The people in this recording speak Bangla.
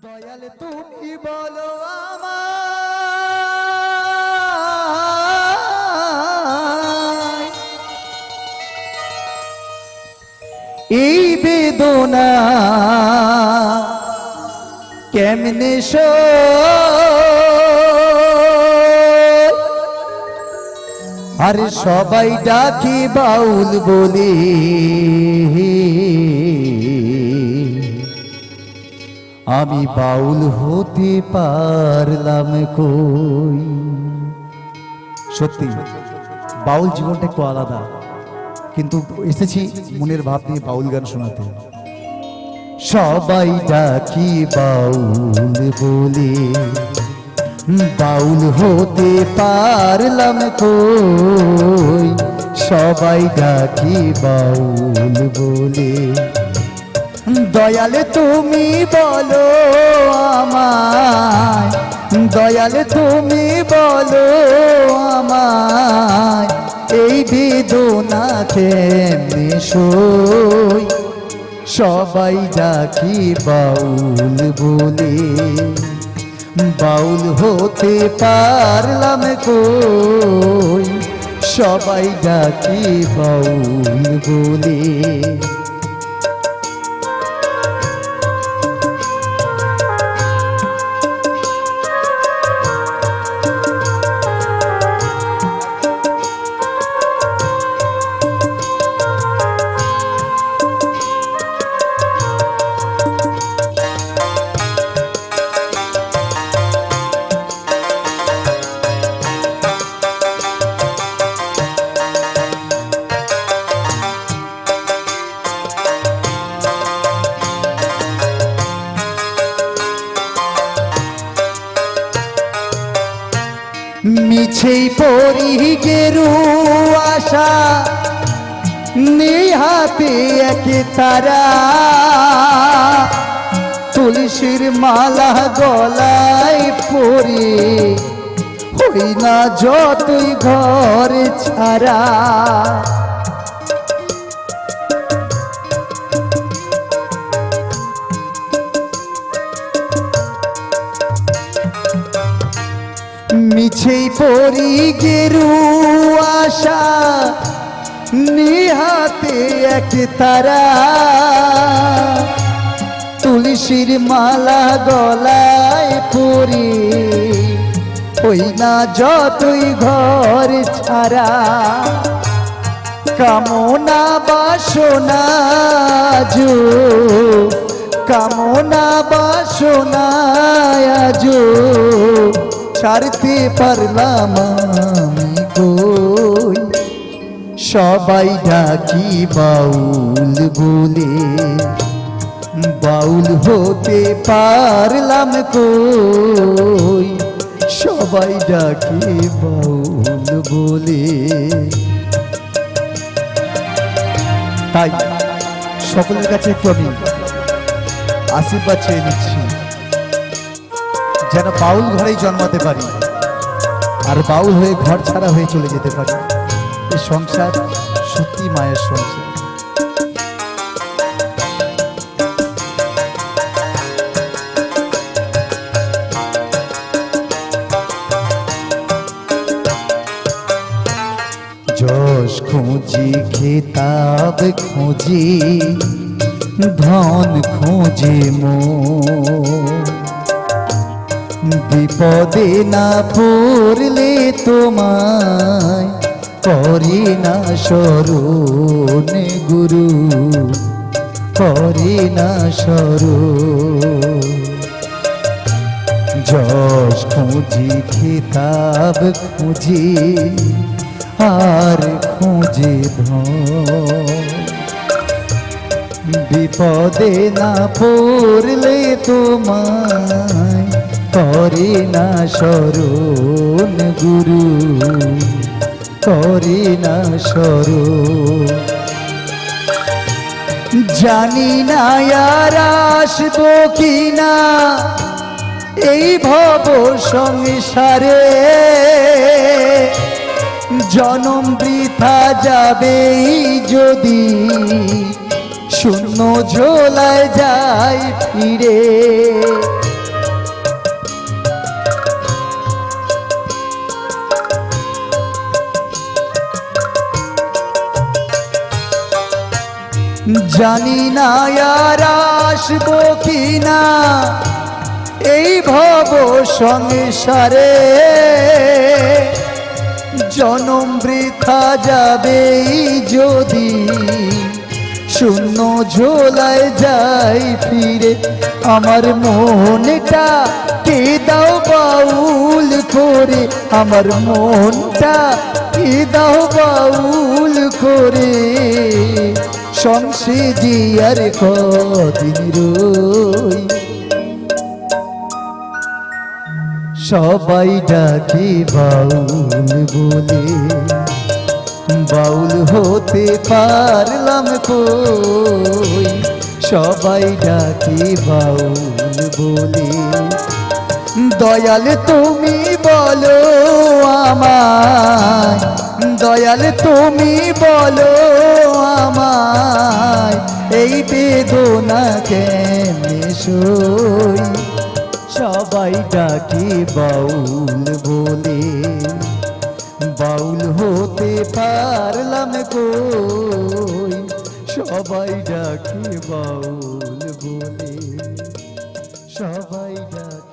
দয়াল তুমি বলো আমায় এই বেদনা কেমনে সই আরে সবাই ডাকি বাউল বলে আমি বাউল হতে পারলাম কই। সত্যি বাউল জীবনটা একটু আলাদা, কিন্তু এসেছি মনের ভাব নিয়ে বাউল গান শোনাতে। সবাই ডাকি বাউল বলে বাউল হতে পারলাম কই। সবাই ডাকি বাউল বলে দয়াল তুমি বলো আমায়, দয়াল তুমি বলো আমায় এই বেদনা কেমনে সই। সবাই ডাকি বাউল বলে বাউল হতে পারলাম কই। সবাই ডাকি বাউল বলে মিছেই পরি গেরু আশা নিহাতে একে তারা তুলসীর মালা গলায় পরে হই না যতই ঘর ছাড়া। মিছেই পরি গেরু আশা নিহাতে এক তারা তুলসীর মালা গলায় পরি হই না যতই ঘর ছাড়া। কামনা বাসনা জো কামনা বাসনা আজো ছাড়তে পারলাম আমি কই। সবাই ডাকি বাউল বলে বাউল হতে পারলাম কই। সবাই ডাকি বাউল বলে। তাই সকলের কাছে একটু আমি আশীর্বাদ চেয়ে নিচ্ছি যেন বাউল ঘরেই জন্মাতে পারি আর বাউল হয়ে ঘর ছাড়া হয়ে চলে যেতে পারি। এই সংসার সত্যি মায়ের সংসার। যশ খুঁজি খেতাব খুঁজি ধন খুঁজে বিপদে না পড়লে তোমায় করি না স্মরণ গুরু করি না স্মরণ। যশ খুঁজি খেতাব খুঁজি আর খুঁজি ধন বিপদে না পড়লে তোমায় করি না স্মরণ গুরু করি না স্মরণ। জানি না আর আসবো কিনা এই ভব সংসারে জনম বৃথা যাবে যদি শূন্য ঝোলায় যায় ফিরে। জানি না আর আসবো কিনা এই ভব সংসারে, জনম বৃথা যাবে যদি শূন্য ঝোলায় যাই ফিরে। আমার মনটা কে দাও বাউল করে, আমার মনটা কে দাও বাউল করে, সংসে জিয়ার কদিন রই। সবাই ডাকে বাউল বলে, বাউল হতে পারলাম কই। সবাই ডাকে বাউল বলে, দয়াল তুমি বলো আমায়, দয়াল তুমি বলো আমায়, এই বেদনা কেমনে সই। সবাই ডাকে বাউল বলে, বাউল হতে পারলাম কই। সবাই ডাকে বাউল বলে, সবাই ডাকে